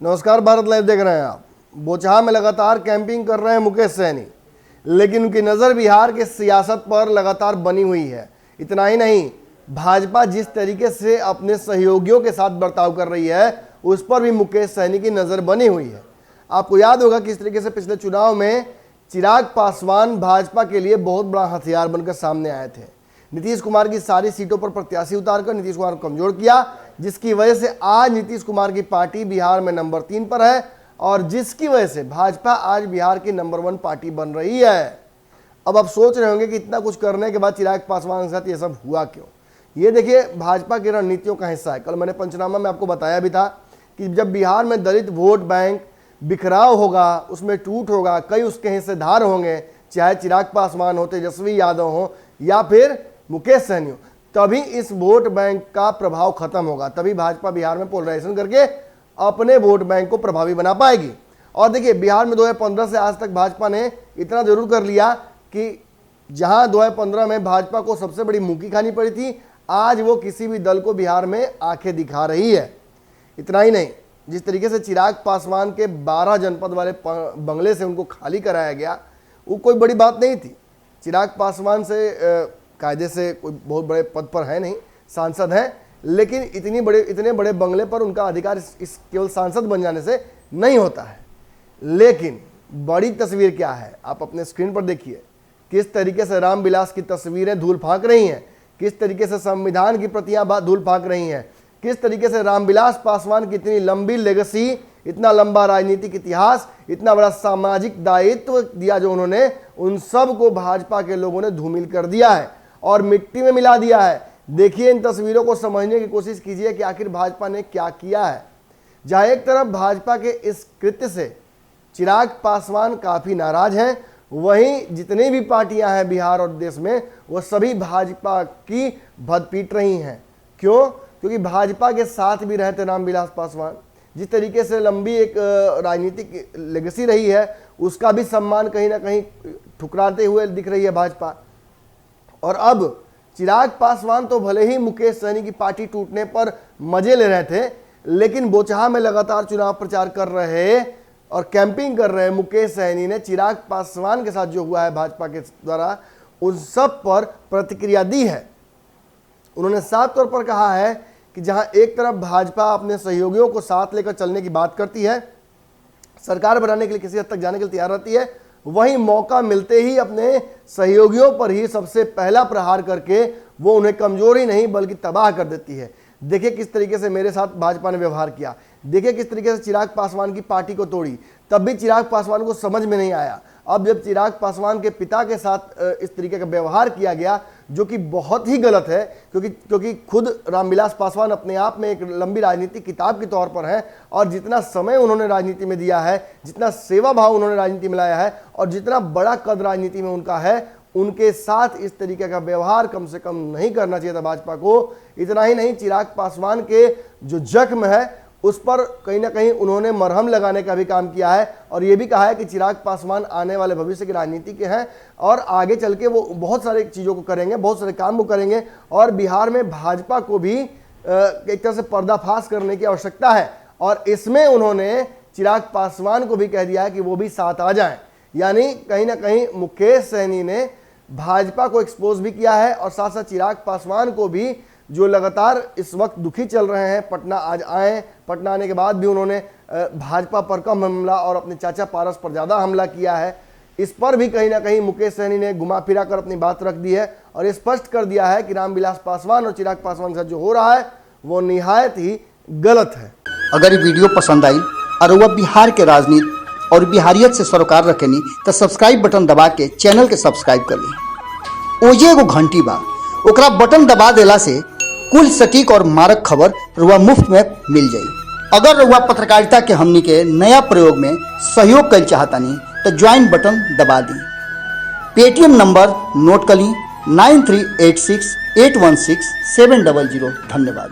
नमस्कार, भारत लाइव देख रहे हैं आप। बोचहा में लगातार कैंपिंग कर रहे हैं मुकेश सहनी, लेकिन उनकी नज़र बिहार के सियासत पर लगातार बनी हुई है। इतना ही नहीं, भाजपा जिस तरीके से अपने सहयोगियों के साथ बर्ताव कर रही है उस पर भी मुकेश सहनी की नज़र बनी हुई है। आपको याद होगा किस तरीके से पिछले चुनाव में चिराग पासवान भाजपा के लिए बहुत बड़ा हथियार बनकर सामने आए थे। नीतीश कुमार की सारी सीटों पर प्रत्याशी उतारकर नीतीश कुमार को कमजोर किया, जिसकी वजह से आज नीतीश कुमार की पार्टी बिहार में नंबर 3 पर है और जिसकी वजह से भाजपा आज बिहार की नंबर 1 पार्टी बन रही है। अब आप सोच रहे होंगे कि इतना कुछ करने के बाद चिराग पासवान के साथ ये सब हुआ क्यों। ये देखिए, भाजपा की रणनीतियों का हिस्सा है। कल मैंने पंचनामा में आपको बताया भी था कि जब बिहार में दलित वोट बैंक बिखराव होगा, उसमें टूट होगा, कई उसके हिस्सेदार होंगे, चाहे चिराग पासवान हो, तेजस्वी यादव हो या फिर मुकेश सहनी हो, तभी इस वोट बैंक का प्रभाव खत्म होगा। तभी भाजपा बिहार में पोलराइजेशन करके अपने वोट बैंक को प्रभावी बना पाएगी। और देखिए, बिहार में 2015 से आज तक भाजपा ने इतना जरूर कर लिया कि जहां 2015 में भाजपा को सबसे बड़ी मुक्की खानी पड़ी थी, आज वो किसी भी दल को बिहार में आंखें दिखा रही है। इतना ही नहीं, जिस तरीके से चिराग पासवान के 12 जनपद वाले बंगले से उनको खाली कराया गया, वो कोई बड़ी बात नहीं थी। चिराग पासवान से कायदे से कोई बहुत बड़े पद पर है नहीं, सांसद हैं, लेकिन इतने बड़े बंगले पर उनका अधिकार इस केवल सांसद बन जाने से नहीं होता है। लेकिन बड़ी तस्वीर क्या है, आप अपने स्क्रीन पर देखिए किस तरीके से रामविलास की तस्वीरें धूल फांक रही हैं, किस तरीके से संविधान की प्रतियां धूल फांक रही हैं, किस तरीके से रामविलास पासवान की इतनी लंबी लेगेसी, इतना लंबा राजनीतिक इतिहास, इतना बड़ा सामाजिक दायित्व दिया जो उन्होंने, उन सब को भाजपा के लोगों ने धूमिल कर दिया है और मिट्टी में मिला दिया है। देखिए, इन तस्वीरों को समझने की कोशिश कीजिए कि आखिर भाजपा ने क्या किया है। जहां एक तरफ भाजपा के इस कृत्य से चिराग पासवान काफी नाराज हैं, वहीं जितनी भी पार्टियां हैं बिहार और देश में, वो सभी भाजपा की भद पीट रही हैं। क्यों? क्योंकि भाजपा के साथ भी रहते रामविलास पासवान, जिस तरीके से लंबी एक राजनीतिक लेगेसी रही है, उसका भी सम्मान कहीं ना कहीं ठुकराते हुए दिख रही है भाजपा। और अब चिराग पासवान तो भले ही मुकेश सहनी की पार्टी टूटने पर मजे ले रहे थे, लेकिन बोचहा में लगातार चुनाव प्रचार कर रहे और कैंपिंग कर रहे मुकेश सहनी ने चिराग पासवान के साथ जो हुआ है भाजपा के द्वारा, उन सब पर प्रतिक्रिया दी है। उन्होंने साफ तौर पर कहा है कि जहां एक तरफ भाजपा अपने सहयोगियों को साथ लेकर चलने की बात करती है, सरकार बनाने के लिए किसी हद तक जाने के लिए तैयार रहती है, वहीं मौका मिलते ही अपने सहयोगियों पर ही सबसे पहला प्रहार करके वो उन्हें कमजोर ही नहीं बल्कि तबाह कर देती है। देखिए किस तरीके से मेरे साथ भाजपा ने व्यवहार किया, देखिए किस तरीके से चिराग पासवान की पार्टी को तोड़ी, तब भी चिराग पासवान को समझ में नहीं आया। अब जब चिराग पासवान के पिता के साथ इस तरीके का व्यवहार किया गया, जो कि बहुत ही गलत है, क्योंकि खुद रामविलास पासवान अपने आप में एक लंबी राजनीतिक किताब के तौर पर है और जितना समय उन्होंने राजनीति में दिया है, जितना सेवा भाव उन्होंने राजनीति में लाया है और जितना बड़ा कद राजनीति में उनका है, उनके साथ इस तरीके का व्यवहार कम से कम नहीं करना चाहिए था भाजपा को। इतना ही नहीं, चिराग पासवान के जो जख्म है उस पर कहीं ना कहीं उन्होंने मरहम लगाने का भी काम किया है और ये भी कहा है कि चिराग पासवान आने वाले भविष्य की राजनीति के हैं और आगे चल के वो बहुत सारे चीज़ों को करेंगे, बहुत सारे काम को करेंगे और बिहार में भाजपा को भी एक तरह से पर्दाफाश करने की आवश्यकता है। और इसमें उन्होंने चिराग पासवान को भी कह दिया है कि वो भी साथ आ जाएं। यानी कहीं ना कहीं मुकेश सहनी ने भाजपा को एक्सपोज भी किया है और साथ साथ चिराग पासवान को भी, जो लगातार इस वक्त दुखी चल रहे हैं, पटना आज आए, पटना आने के बाद भी उन्होंने भाजपा पर कम हमला और अपने चाचा पारस पर ज़्यादा हमला किया है, इस पर भी कहीं ना कहीं मुकेश सहनी ने घुमा फिरा कर अपनी बात रख दी है और ये स्पष्ट कर दिया है कि रामविलास पासवान और चिराग पासवान के साथ जो हो रहा है वो निहायत ही गलत है। अगर ये वीडियो पसंद आई और वह बिहार के राजनीति और बिहारियत से सरोकार रखेनी तो सब्सक्राइब बटन दबा के चैनल के सब्सक्राइब कर ली। ओजे एगो घंटी बा, ओकरा बटन दबा देला से कुल सटीक और मारक खबर रुआ मुफ्त में मिल जाई। अगर रुआ पत्रकारिता के हमनी के नया प्रयोग में सहयोग कर चाहतानी तो ज्वाइन बटन दबा दी। पेटीएम नंबर नोट कर ली 9386816700। धन्यवाद।